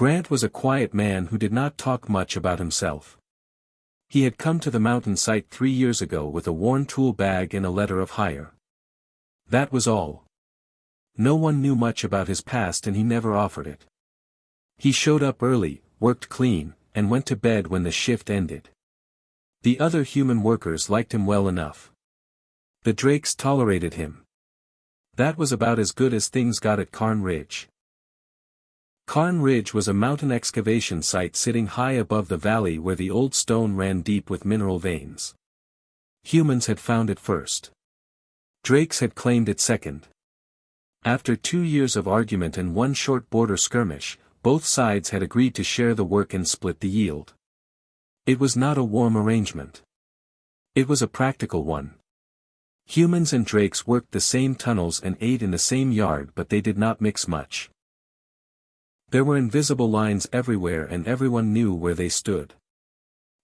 Grant was a quiet man who did not talk much about himself. He had come to the mountain site 3 years ago with a worn tool bag and a letter of hire. That was all. No one knew much about his past and he never offered it. He showed up early, worked clean, and went to bed when the shift ended. The other human workers liked him well enough. The Drakes tolerated him. That was about as good as things got at Carn Ridge. Carn Ridge was a mountain excavation site sitting high above the valley where the old stone ran deep with mineral veins. Humans had found it first. Drakes had claimed it second. After 2 years of argument and one short border skirmish, both sides had agreed to share the work and split the yield. It was not a warm arrangement. It was a practical one. Humans and Drakes worked the same tunnels and ate in the same yard, but they did not mix much. There were invisible lines everywhere and everyone knew where they stood.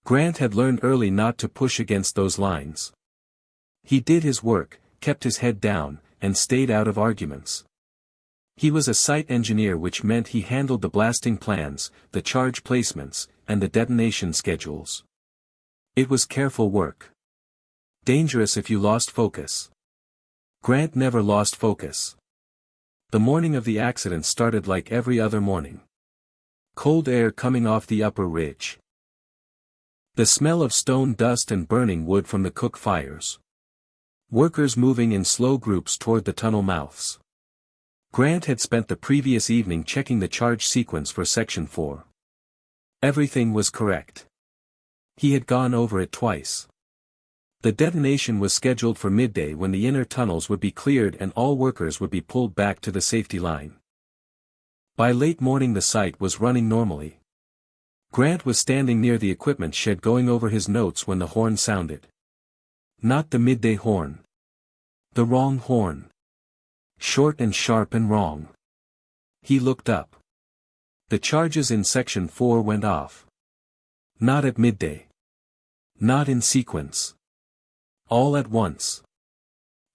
Grant had learned early not to push against those lines. He did his work, kept his head down, and stayed out of arguments. He was a site engineer, which meant he handled the blasting plans, the charge placements, and the detonation schedules. It was careful work. Dangerous if you lost focus. Grant never lost focus. The morning of the accident started like every other morning. Cold air coming off the upper ridge. The smell of stone dust and burning wood from the cook fires. Workers moving in slow groups toward the tunnel mouths. Grant had spent the previous evening checking the charge sequence for Section 4. Everything was correct. He had gone over it twice. The detonation was scheduled for midday, when the inner tunnels would be cleared and all workers would be pulled back to the safety line. By late morning the site was running normally. Grant was standing near the equipment shed going over his notes when the horn sounded. Not the midday horn. The wrong horn. Short and sharp and wrong. He looked up. The charges in Section 4 went off. Not at midday. Not in sequence. All at once.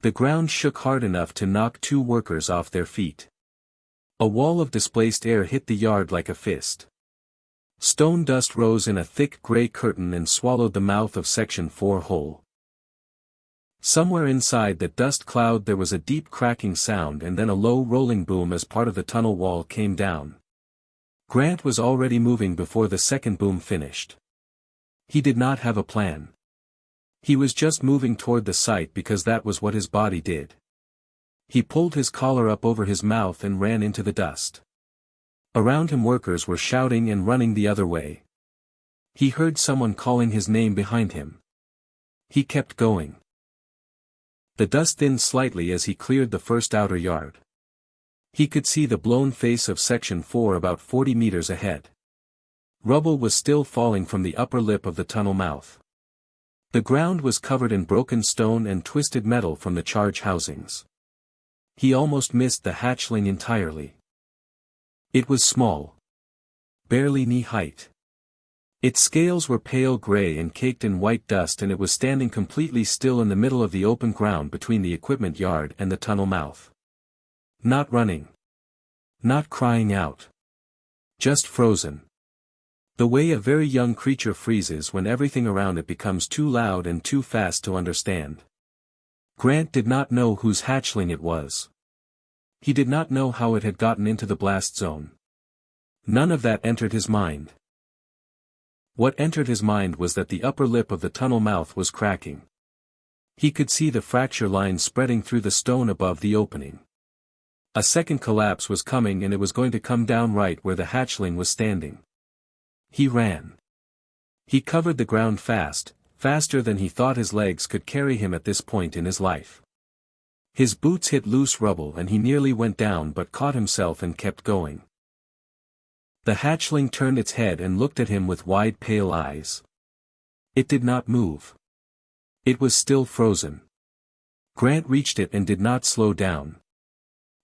The ground shook hard enough to knock 2 workers off their feet. A wall of displaced air hit the yard like a fist. Stone dust rose in a thick gray curtain and swallowed the mouth of Section 4 whole. Somewhere inside the dust cloud there was a deep cracking sound and then a low rolling boom as part of the tunnel wall came down. Grant was already moving before the second boom finished. He did not have a plan. He was just moving toward the site because that was what his body did. He pulled his collar up over his mouth and ran into the dust. Around him workers were shouting and running the other way. He heard someone calling his name behind him. He kept going. The dust thinned slightly as he cleared the first outer yard. He could see the blown face of Section 4 about 40 meters ahead. Rubble was still falling from the upper lip of the tunnel mouth. The ground was covered in broken stone and twisted metal from the charge housings. He almost missed the hatchling entirely. It was small. Barely knee height. Its scales were pale gray and caked in white dust, and it was standing completely still in the middle of the open ground between the equipment yard and the tunnel mouth. Not running. Not crying out. Just frozen. The way a very young creature freezes when everything around it becomes too loud and too fast to understand. Grant did not know whose hatchling it was. He did not know how it had gotten into the blast zone. None of that entered his mind. What entered his mind was that the upper lip of the tunnel mouth was cracking. He could see the fracture lines spreading through the stone above the opening. A second collapse was coming, and it was going to come down right where the hatchling was standing. He ran. He covered the ground fast, faster than he thought his legs could carry him at this point in his life. His boots hit loose rubble and he nearly went down, but caught himself and kept going. The hatchling turned its head and looked at him with wide pale eyes. It did not move. It was still frozen. Grant reached it and did not slow down.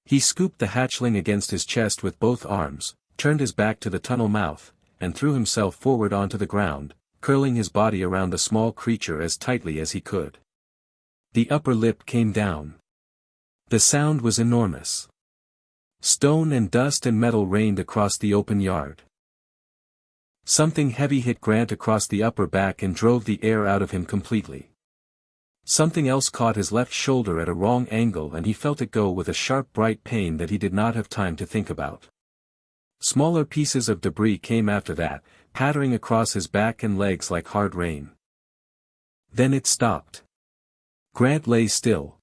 He scooped the hatchling against his chest with both arms, turned his back to the tunnel mouth, and threw himself forward onto the ground, curling his body around the small creature as tightly as he could. The upper lip came down. The sound was enormous. Stone and dust and metal rained across the open yard. Something heavy hit Grant across the upper back and drove the air out of him completely. Something else caught his left shoulder at a wrong angle and he felt it go with a sharp bright pain that he did not have time to think about. Smaller pieces of debris came after that, pattering across his back and legs like hard rain. Then it stopped. Grant lay still.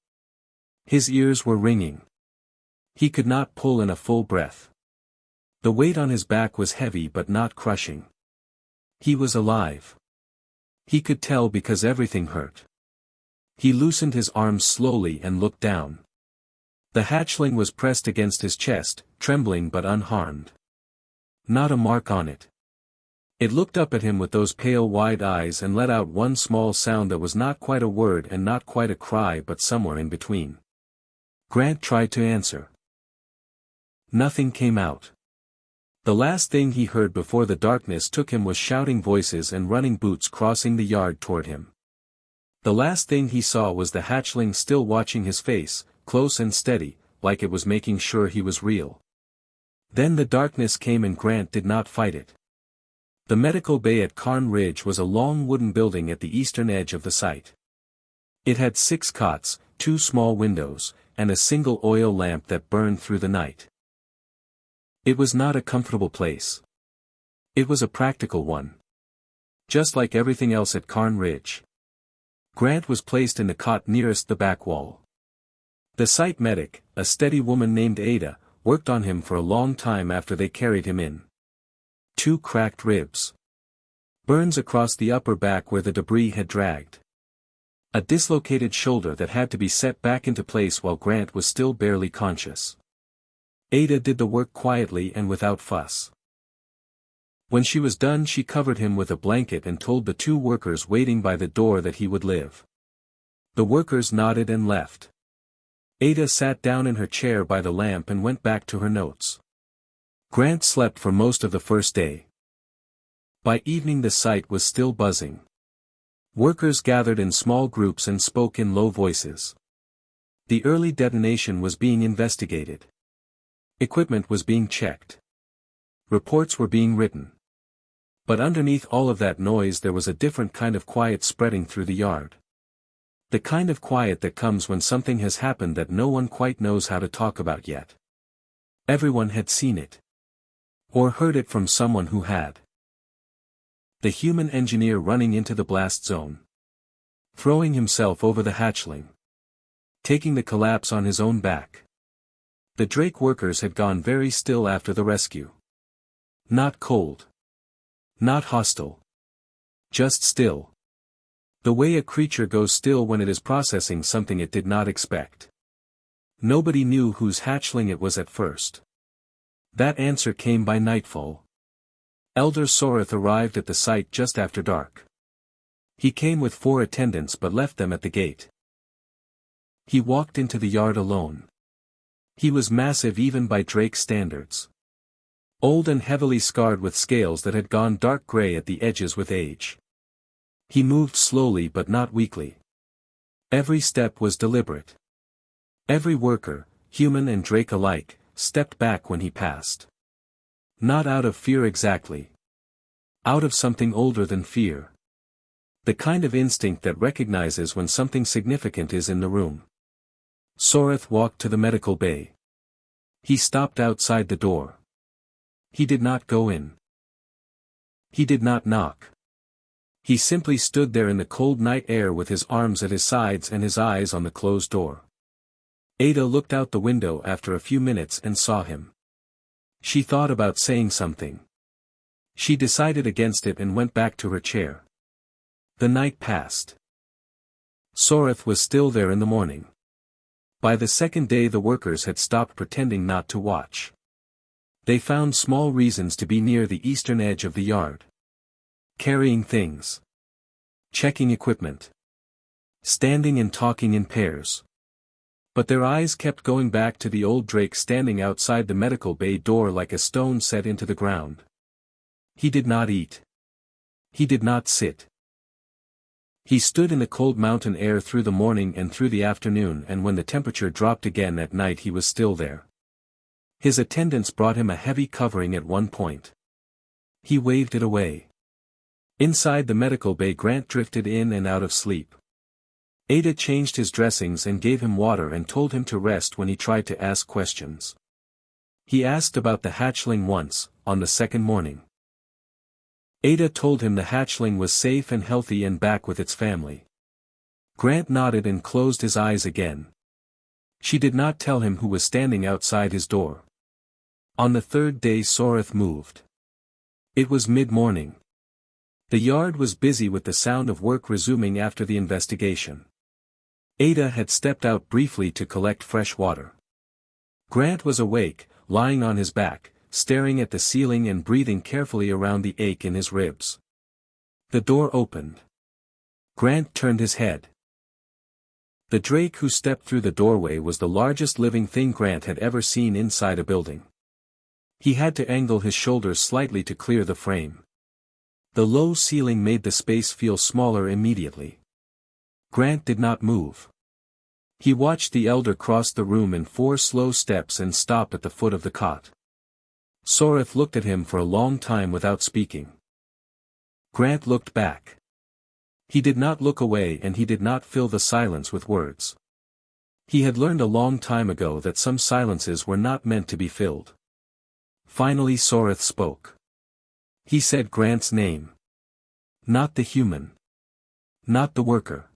His ears were ringing. He could not pull in a full breath. The weight on his back was heavy but not crushing. He was alive. He could tell because everything hurt. He loosened his arms slowly and looked down. The hatchling was pressed against his chest, trembling but unharmed. Not a mark on it. It looked up at him with those pale wide eyes and let out one small sound that was not quite a word and not quite a cry but somewhere in between. Grant tried to answer. Nothing came out. The last thing he heard before the darkness took him was shouting voices and running boots crossing the yard toward him. The last thing he saw was the hatchling still watching his face, close and steady, like it was making sure he was real. Then the darkness came and Grant did not fight it. The medical bay at Carn Ridge was a long wooden building at the eastern edge of the site. It had 6 cots, 2 small windows, and a single oil lamp that burned through the night. It was not a comfortable place. It was a practical one. Just like everything else at Carn Ridge. Grant was placed in the cot nearest the back wall. The site medic, a steady woman named Ada, worked on him for a long time after they carried him in. 2 cracked ribs. Burns across the upper back where the debris had dragged. A dislocated shoulder that had to be set back into place while Grant was still barely conscious. Ada did the work quietly and without fuss. When she was done she covered him with a blanket and told the 2 workers waiting by the door that he would live. The workers nodded and left. Ada sat down in her chair by the lamp and went back to her notes. Grant slept for most of the first day. By evening the site was still buzzing. Workers gathered in small groups and spoke in low voices. The early detonation was being investigated. Equipment was being checked. Reports were being written. But underneath all of that noise there was a different kind of quiet spreading through the yard. The kind of quiet that comes when something has happened that no one quite knows how to talk about yet. Everyone had seen it. Or heard it from someone who had. The human engineer running into the blast zone. Throwing himself over the hatchling. Taking the collapse on his own back. The Drake workers had gone very still after the rescue. Not cold. Not hostile. Just still. The way a creature goes still when it is processing something it did not expect. Nobody knew whose hatchling it was at first. That answer came by nightfall. Elder Soreth arrived at the site just after dark. He came with 4 attendants but left them at the gate. He walked into the yard alone. He was massive even by Drake standards. Old and heavily scarred with scales that had gone dark gray at the edges with age. He moved slowly but not weakly. Every step was deliberate. Every worker, human and Drake alike, stepped back when he passed. Not out of fear exactly. Out of something older than fear. The kind of instinct that recognizes when something significant is in the room. Soreth walked to the medical bay. He stopped outside the door. He did not go in. He did not knock. He simply stood there in the cold night air with his arms at his sides and his eyes on the closed door. Ada looked out the window after a few minutes and saw him. She thought about saying something. She decided against it and went back to her chair. The night passed. Soreth was still there in the morning. By the second day the workers had stopped pretending not to watch. They found small reasons to be near the eastern edge of the yard. Carrying things. Checking equipment. Standing and talking in pairs. But their eyes kept going back to the old Drake standing outside the medical bay door like a stone set into the ground. He did not eat. He did not sit. He stood in the cold mountain air through the morning and through the afternoon, and when the temperature dropped again at night he was still there. His attendants brought him a heavy covering at one point. He waved it away. Inside the medical bay, Grant drifted in and out of sleep. Ada changed his dressings and gave him water and told him to rest when he tried to ask questions. He asked about the hatchling once, on the second morning. Ada told him the hatchling was safe and healthy and back with its family. Grant nodded and closed his eyes again. She did not tell him who was standing outside his door. On the third day Soreth moved. It was mid-morning. The yard was busy with the sound of work resuming after the investigation. Ada had stepped out briefly to collect fresh water. Grant was awake, lying on his back, staring at the ceiling and breathing carefully around the ache in his ribs. The door opened. Grant turned his head. The drake who stepped through the doorway was the largest living thing Grant had ever seen inside a building. He had to angle his shoulders slightly to clear the frame. The low ceiling made the space feel smaller immediately. Grant did not move. He watched the elder cross the room in 4 slow steps and stop at the foot of the cot. Soreth looked at him for a long time without speaking. Grant looked back. He did not look away and he did not fill the silence with words. He had learned a long time ago that some silences were not meant to be filled. Finally Soreth spoke. He said Grant's name. Not the human. Not the worker.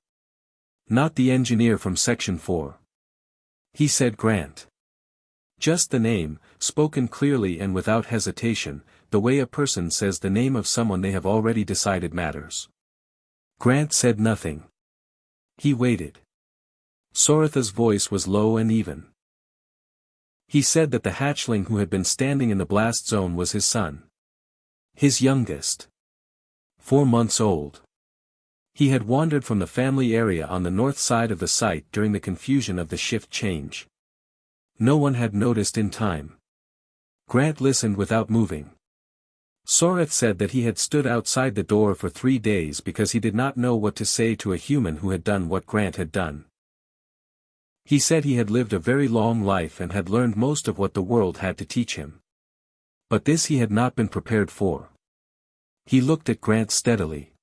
Not the engineer from Section 4. He said Grant. Just the name, spoken clearly and without hesitation, the way a person says the name of someone they have already decided matters. Grant said nothing. He waited. Soreth's voice was low and even. He said that the hatchling who had been standing in the blast zone was his son. His youngest. 4 months old. He had wandered from the family area on the north side of the site during the confusion of the shift change. No one had noticed in time. Grant listened without moving. Soreth said that he had stood outside the door for 3 days because he did not know what to say to a human who had done what Grant had done. He said he had lived a very long life and had learned most of what the world had to teach him. But this he had not been prepared for. He looked at Grant steadily.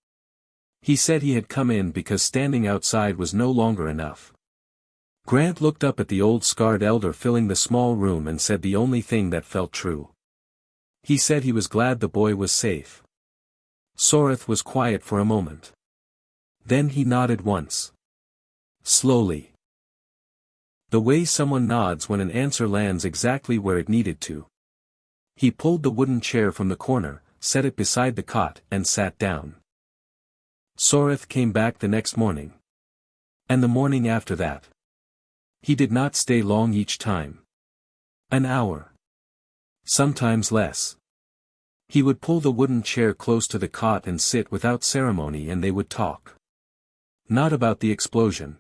He said he had come in because standing outside was no longer enough. Grant looked up at the old scarred elder filling the small room and said the only thing that felt true. He said he was glad the boy was safe. Soreth was quiet for a moment. Then he nodded once. Slowly. The way someone nods when an answer lands exactly where it needed to. He pulled the wooden chair from the corner, set it beside the cot, and sat down. Soreth came back the next morning. And the morning after that. He did not stay long each time. An hour. Sometimes less. He would pull the wooden chair close to the cot and sit without ceremony and they would talk. Not about the explosion.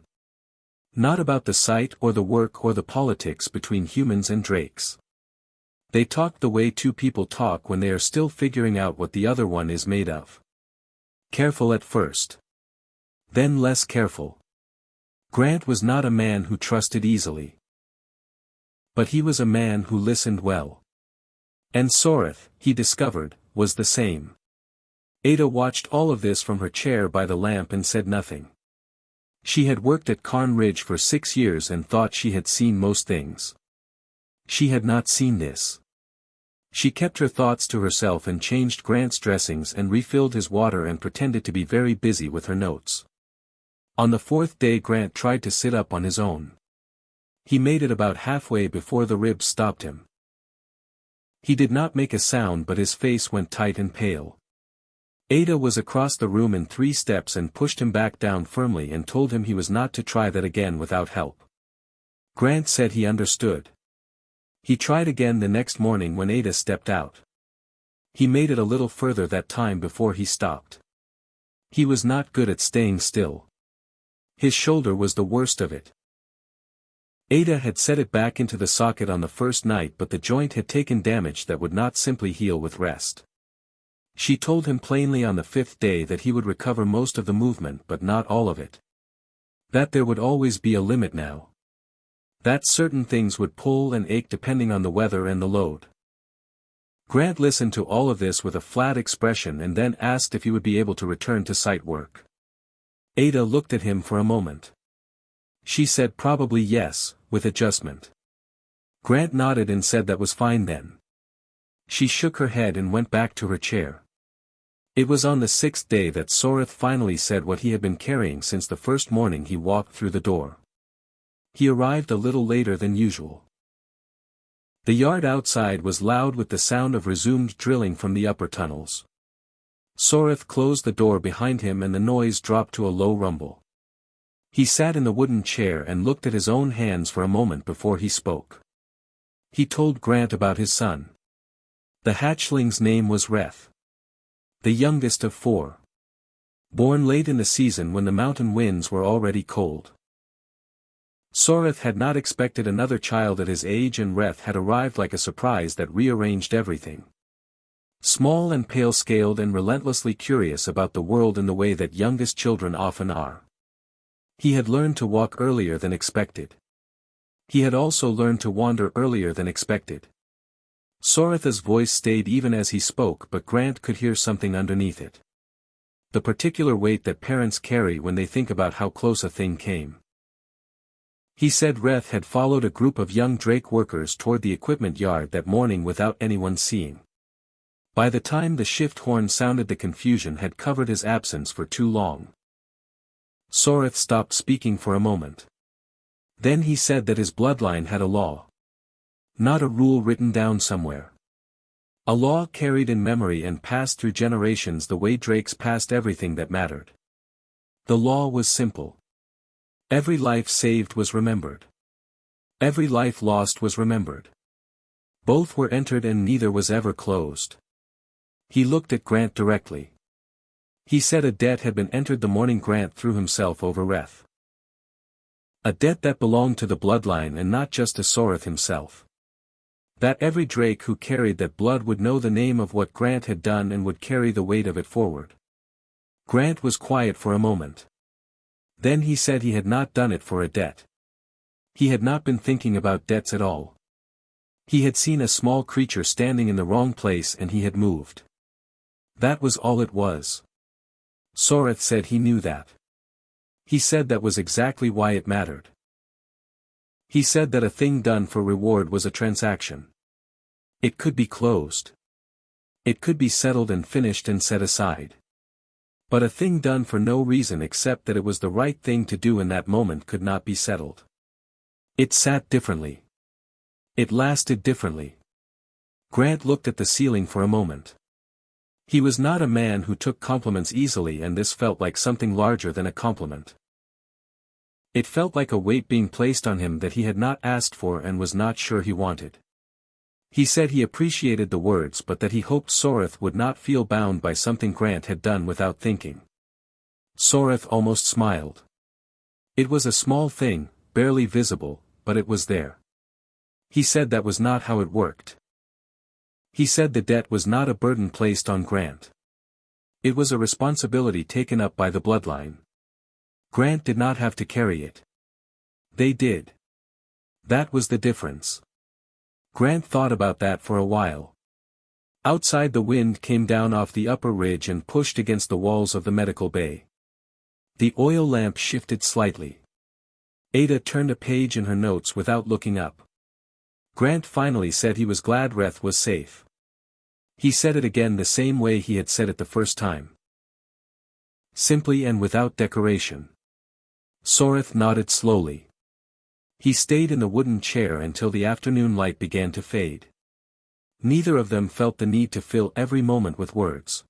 Not about the site or the work or the politics between humans and drakes. They talked the way 2 people talk when they are still figuring out what the other one is made of. Careful at first. Then less careful. Grant was not a man who trusted easily. But he was a man who listened well. And Soreth, he discovered, was the same. Ada watched all of this from her chair by the lamp and said nothing. She had worked at Carn Ridge for 6 years and thought she had seen most things. She had not seen this. She kept her thoughts to herself and changed Grant's dressings and refilled his water and pretended to be very busy with her notes. On the 4th day Grant tried to sit up on his own. He made it about halfway before the ribs stopped him. He did not make a sound but his face went tight and pale. Ada was across the room in 3 steps and pushed him back down firmly and told him he was not to try that again without help. Grant said he understood. He tried again the next morning when Ada stepped out. He made it a little further that time before he stopped. He was not good at staying still. His shoulder was the worst of it. Ada had set it back into the socket on the first night but the joint had taken damage that would not simply heal with rest. She told him plainly on the 5th day that he would recover most of the movement but not all of it. That there would always be a limit now. That certain things would pull and ache depending on the weather and the load. Grant listened to all of this with a flat expression and then asked if he would be able to return to site work. Ada looked at him for a moment. She said probably yes, with adjustment. Grant nodded and said that was fine then. She shook her head and went back to her chair. It was on the 6th day that Soreth finally said what he had been carrying since the first morning he walked through the door. He arrived a little later than usual. The yard outside was loud with the sound of resumed drilling from the upper tunnels. Soreth closed the door behind him and the noise dropped to a low rumble. He sat in the wooden chair and looked at his own hands for a moment before he spoke. He told Grant about his son. The hatchling's name was Reth. The youngest of 4. Born late in the season when the mountain winds were already cold. Soreth had not expected another child at his age, and Reth had arrived like a surprise that rearranged everything. Small and pale-scaled and relentlessly curious about the world in the way that youngest children often are. He had learned to walk earlier than expected. He had also learned to wander earlier than expected. Soreth's voice stayed even as he spoke, but Grant could hear something underneath it. The particular weight that parents carry when they think about how close a thing came. He said Reth had followed a group of young Drake workers toward the equipment yard that morning without anyone seeing. By the time the shift horn sounded, the confusion had covered his absence for too long. Soreth stopped speaking for a moment. Then he said that his bloodline had a law. Not a rule written down somewhere. A law carried in memory and passed through generations the way Drakes passed everything that mattered. The law was simple. Every life saved was remembered. Every life lost was remembered. Both were entered and neither was ever closed. He looked at Grant directly. He said a debt had been entered the morning Grant threw himself over Reth. A debt that belonged to the bloodline and not just to Soreth himself. That every Drake who carried that blood would know the name of what Grant had done and would carry the weight of it forward. Grant was quiet for a moment. Then he said he had not done it for a debt. He had not been thinking about debts at all. He had seen a small creature standing in the wrong place and he had moved. That was all it was. Soreth said he knew that. He said that was exactly why it mattered. He said that a thing done for reward was a transaction. It could be closed. It could be settled and finished and set aside. But a thing done for no reason except that it was the right thing to do in that moment could not be settled. It sat differently. It lasted differently. Grant looked at the ceiling for a moment. He was not a man who took compliments easily, and this felt like something larger than a compliment. It felt like a weight being placed on him that he had not asked for and was not sure he wanted. He said he appreciated the words but that he hoped Soreth would not feel bound by something Grant had done without thinking. Soreth almost smiled. It was a small thing, barely visible, but it was there. He said that was not how it worked. He said the debt was not a burden placed on Grant. It was a responsibility taken up by the bloodline. Grant did not have to carry it. They did. That was the difference. Grant thought about that for a while. Outside, the wind came down off the upper ridge and pushed against the walls of the medical bay. The oil lamp shifted slightly. Ada turned a page in her notes without looking up. Grant finally said he was glad Reth was safe. He said it again the same way he had said it the first time. Simply and without decoration. Soreth nodded slowly. He stayed in the wooden chair until the afternoon light began to fade. Neither of them felt the need to fill every moment with words.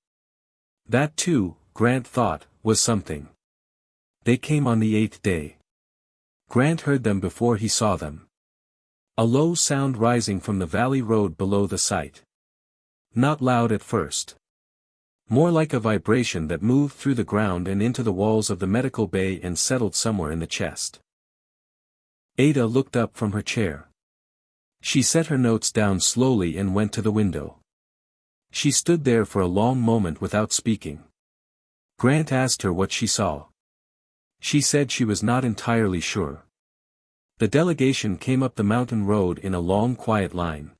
That too, Grant thought, was something. They came on the 8th day. Grant heard them before he saw them. A low sound rising from the valley road below the site. Not loud at first. More like a vibration that moved through the ground and into the walls of the medical bay and settled somewhere in the chest. Ada looked up from her chair. She set her notes down slowly and went to the window. She stood there for a long moment without speaking. Grant asked her what she saw. She said she was not entirely sure. The delegation came up the mountain road in a long quiet line.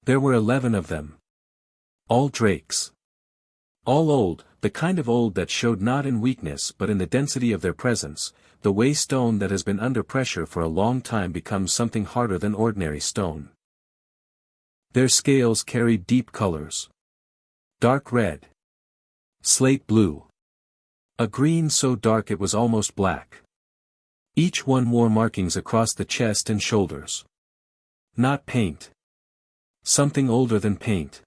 There were 11 of them. All drakes. All old, the kind of old that showed not in weakness but in the density of their presence, the way stone that has been under pressure for a long time becomes something harder than ordinary stone. Their scales carried deep colors. Dark red. Slate blue. A green so dark it was almost black. Each one wore markings across the chest and shoulders. Not paint. Something older than paint.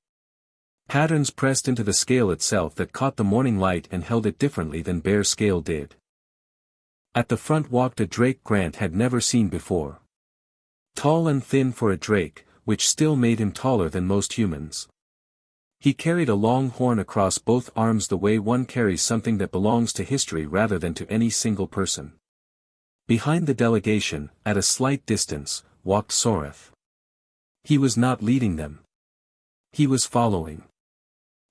Patterns pressed into the scale itself that caught the morning light and held it differently than bare scale did. At the front walked a drake Grant had never seen before. Tall and thin for a drake, which still made him taller than most humans. He carried a long horn across both arms the way one carries something that belongs to history rather than to any single person. Behind the delegation, at a slight distance, walked Soreth. He was not leading them. He was following.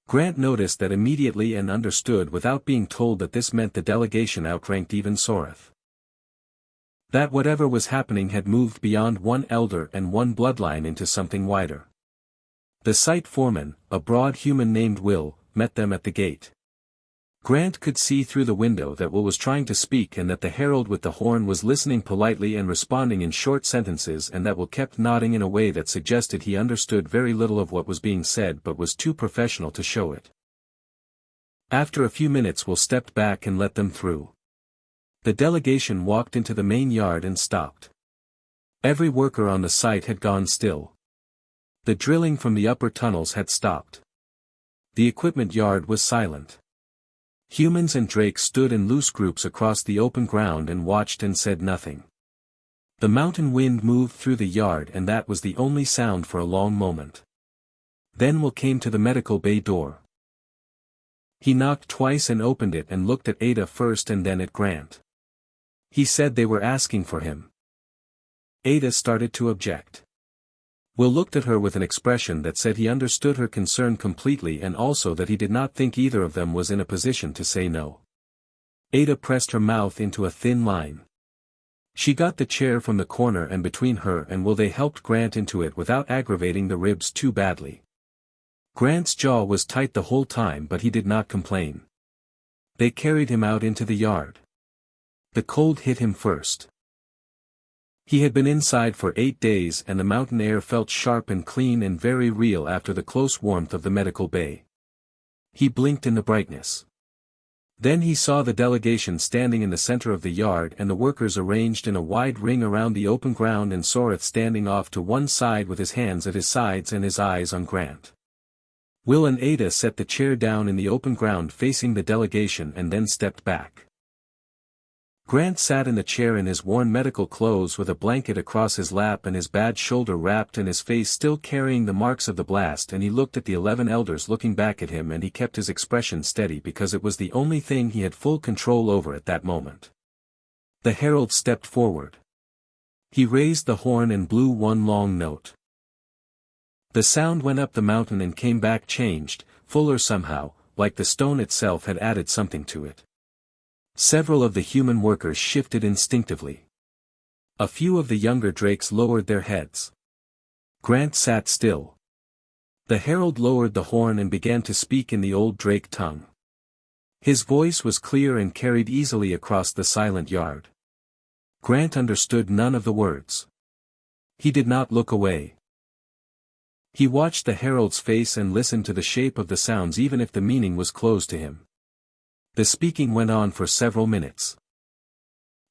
Grant noticed that immediately and understood without being told that this meant the delegation outranked even Soreth. That whatever was happening had moved beyond one elder and one bloodline into something wider. The site foreman, a broad human named Will, met them at the gate. Grant could see through the window that Will was trying to speak and that the herald with the horn was listening politely and responding in short sentences, and that Will kept nodding in a way that suggested he understood very little of what was being said but was too professional to show it. After a few minutes Will stepped back and let them through. The delegation walked into the main yard and stopped. Every worker on the site had gone still. The drilling from the upper tunnels had stopped. The equipment yard was silent. Humans and drakes stood in loose groups across the open ground and watched and said nothing. The mountain wind moved through the yard and that was the only sound for a long moment. Then Will came to the medical bay door. He knocked twice and opened it and looked at Ada first and then at Grant. He said they were asking for him. Ada started to object. Will looked at her with an expression that said he understood her concern completely and also that he did not think either of them was in a position to say no. Ada pressed her mouth into a thin line. She got the chair from the corner and between her and Will they helped Grant into it without aggravating the ribs too badly. Grant's jaw was tight the whole time but he did not complain. They carried him out into the yard. The cold hit him first. He had been inside for 8 days and the mountain air felt sharp and clean and very real after the close warmth of the medical bay. He blinked in the brightness. Then he saw the delegation standing in the center of the yard and the workers arranged in a wide ring around the open ground and Soreth standing off to one side with his hands at his sides and his eyes on Grant. Will and Ada set the chair down in the open ground facing the delegation and then stepped back. Grant sat in the chair in his worn medical clothes with a blanket across his lap and his bad shoulder wrapped and his face still carrying the marks of the blast, and he looked at the 11 elders looking back at him and he kept his expression steady because it was the only thing he had full control over at that moment. The herald stepped forward. He raised the horn and blew one long note. The sound went up the mountain and came back changed, fuller somehow, like the stone itself had added something to it. Several of the human workers shifted instinctively. A few of the younger drakes lowered their heads. Grant sat still. The herald lowered the horn and began to speak in the old drake tongue. His voice was clear and carried easily across the silent yard. Grant understood none of the words. He did not look away. He watched the herald's face and listened to the shape of the sounds even if the meaning was closed to him. The speaking went on for several minutes.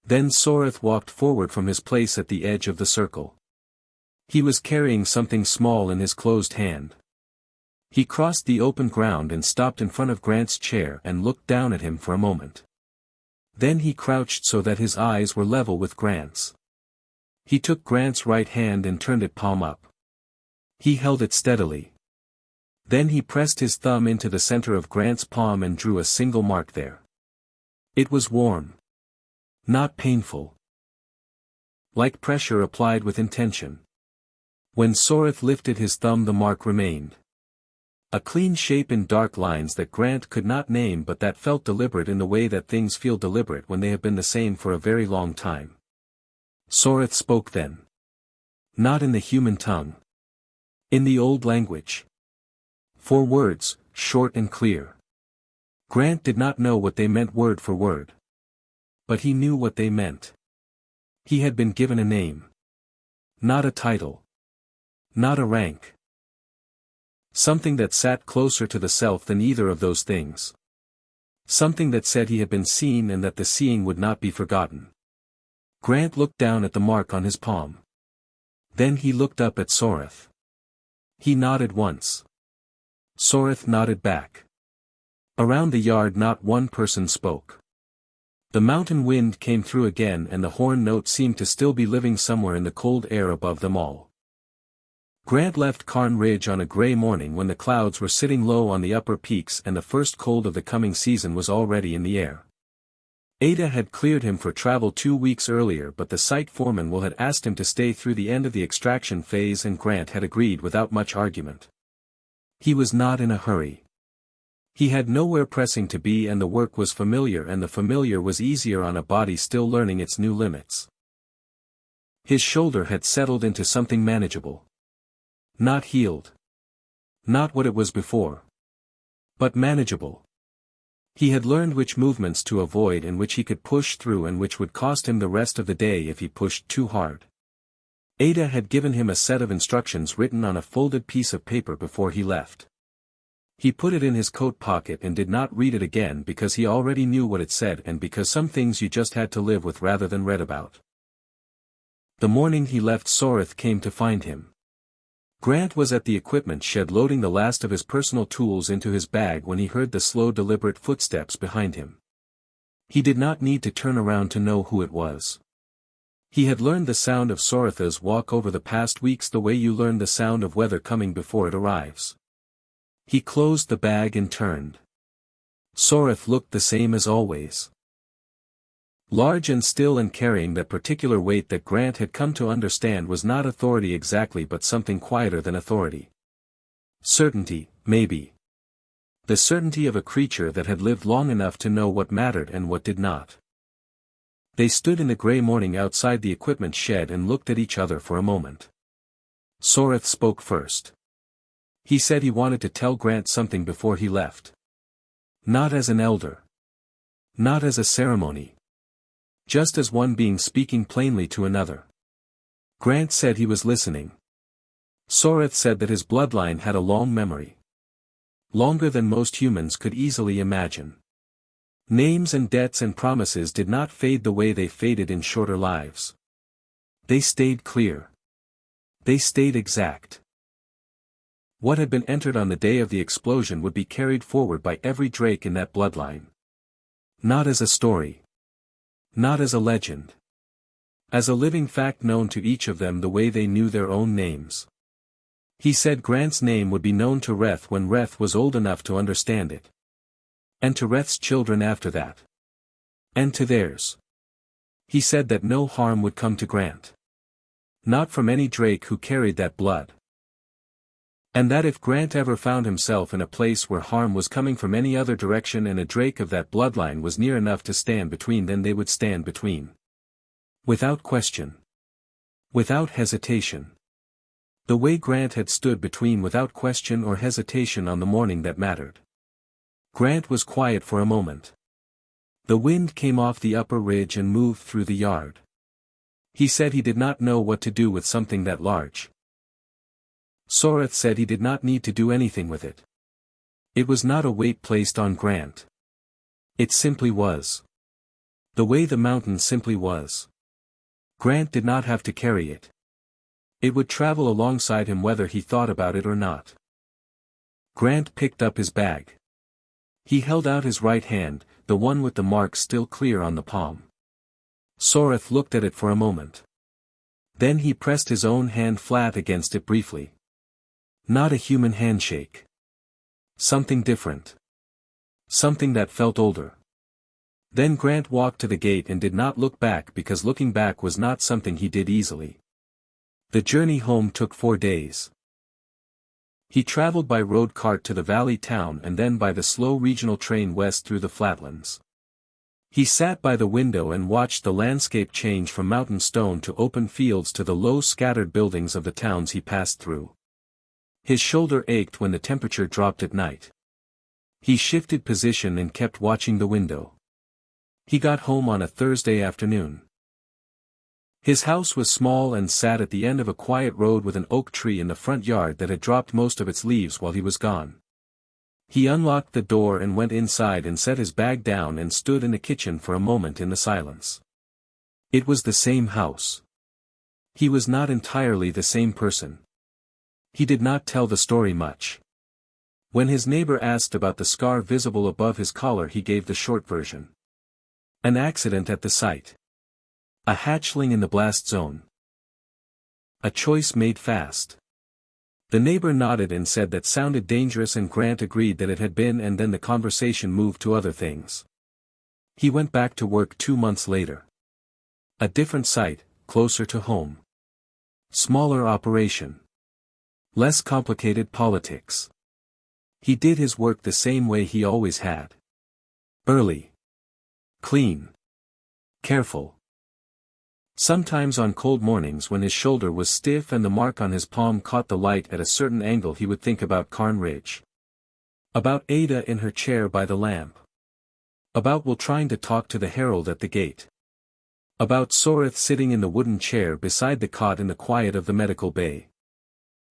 Then Soreth walked forward from his place at the edge of the circle. He was carrying something small in his closed hand. He crossed the open ground and stopped in front of Grant's chair and looked down at him for a moment. Then he crouched so that his eyes were level with Grant's. He took Grant's right hand and turned it palm up. He held it steadily. Then he pressed his thumb into the center of Grant's palm and drew a single mark there. It was warm. Not painful. Like pressure applied with intention. When Soreth lifted his thumb the mark remained. A clean shape in dark lines that Grant could not name but that felt deliberate in the way that things feel deliberate when they have been the same for a very long time. Soreth spoke then. Not in the human tongue. In the old language. 4 words, short and clear. Grant did not know what they meant word for word. But he knew what they meant. He had been given a name. Not a title. Not a rank. Something that sat closer to the self than either of those things. Something that said he had been seen and that the seeing would not be forgotten. Grant looked down at the mark on his palm. Then he looked up at Soreth. He nodded once. Soreth nodded back. Around the yard not one person spoke. The mountain wind came through again and the horn note seemed to still be living somewhere in the cold air above them all. Grant left Carn Ridge on a gray morning when the clouds were sitting low on the upper peaks and the first cold of the coming season was already in the air. Ada had cleared him for travel 2 weeks earlier, but the site foreman had asked him to stay through the end of the extraction phase and Grant had agreed without much argument. He was not in a hurry. He had nowhere pressing to be and the work was familiar and the familiar was easier on a body still learning its new limits. His shoulder had settled into something manageable. Not healed. Not what it was before. But manageable. He had learned which movements to avoid and which he could push through and which would cost him the rest of the day if he pushed too hard. Ada had given him a set of instructions written on a folded piece of paper before he left. He put it in his coat pocket and did not read it again because he already knew what it said and because some things you just had to live with rather than read about. The morning he left Soreth came to find him. Grant was at the equipment shed loading the last of his personal tools into his bag when he heard the slow deliberate footsteps behind him. He did not need to turn around to know who it was. He had learned the sound of Soretha's walk over the past weeks the way you learn the sound of weather coming before it arrives. He closed the bag and turned. Soreth looked the same as always. Large and still and carrying that particular weight that Grant had come to understand was not authority exactly but something quieter than authority. Certainty, maybe. The certainty of a creature that had lived long enough to know what mattered and what did not. They stood in the gray morning outside the equipment shed and looked at each other for a moment. Soreth spoke first. He said he wanted to tell Grant something before he left. Not as an elder. Not as a ceremony. Just as one being speaking plainly to another. Grant said he was listening. Soreth said that his bloodline had a long memory. Longer than most humans could easily imagine. Names and debts and promises did not fade the way they faded in shorter lives. They stayed clear. They stayed exact. What had been entered on the day of the explosion would be carried forward by every Drake in that bloodline. Not as a story. Not as a legend. As a living fact known to each of them the way they knew their own names. He said Grant's name would be known to Reth when Reth was old enough to understand it. And to Reth's children after that. And to theirs. He said that no harm would come to Grant. Not from any Drake who carried that blood. And that if Grant ever found himself in a place where harm was coming from any other direction and a Drake of that bloodline was near enough to stand between, then they would stand between. Without question. Without hesitation. The way Grant had stood between without question or hesitation on the morning that mattered. Grant was quiet for a moment. The wind came off the upper ridge and moved through the yard. He said he did not know what to do with something that large. Soreth said he did not need to do anything with it. It was not a weight placed on Grant. It simply was. The way the mountain simply was. Grant did not have to carry it. It would travel alongside him whether he thought about it or not. Grant picked up his bag. He held out his right hand, the one with the mark still clear on the palm. Soreth looked at it for a moment. Then he pressed his own hand flat against it briefly. Not a human handshake. Something different. Something that felt older. Then Grant walked to the gate and did not look back because looking back was not something he did easily. The journey home took 4 days. He traveled by road cart to the valley town and then by the slow regional train west through the flatlands. He sat by the window and watched the landscape change from mountain stone to open fields to the low scattered buildings of the towns he passed through. His shoulder ached when the temperature dropped at night. He shifted position and kept watching the window. He got home on a Thursday afternoon. His house was small and sat at the end of a quiet road with an oak tree in the front yard that had dropped most of its leaves while he was gone. He unlocked the door and went inside and set his bag down and stood in the kitchen for a moment in the silence. It was the same house. He was not entirely the same person. He did not tell the story much. When his neighbor asked about the scar visible above his collar, he gave the short version. An accident at the site. A hatchling in the blast zone. A choice made fast. The neighbor nodded and said that sounded dangerous, and Grant agreed that it had been, and then the conversation moved to other things. He went back to work 2 months later. A different site, closer to home. Smaller operation. Less complicated politics. He did his work the same way he always had. Early. Clean. Careful. Sometimes on cold mornings when his shoulder was stiff and the mark on his palm caught the light at a certain angle, he would think about Carn Ridge. About Ada in her chair by the lamp. About Will trying to talk to the herald at the gate. About Sorith sitting in the wooden chair beside the cot in the quiet of the medical bay.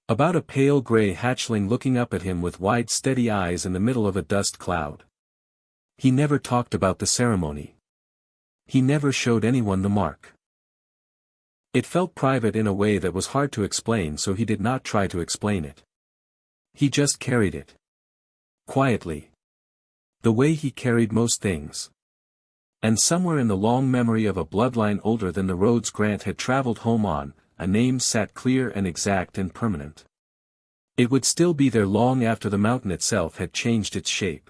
About a pale gray hatchling looking up at him with wide steady eyes in the middle of a dust cloud. He never talked about the ceremony. He never showed anyone the mark. It felt private in a way that was hard to explain, so he did not try to explain it. He just carried it. Quietly. The way he carried most things. And somewhere in the long memory of a bloodline older than the roads Grant had traveled home on, a name sat clear and exact and permanent. It would still be there long after the mountain itself had changed its shape.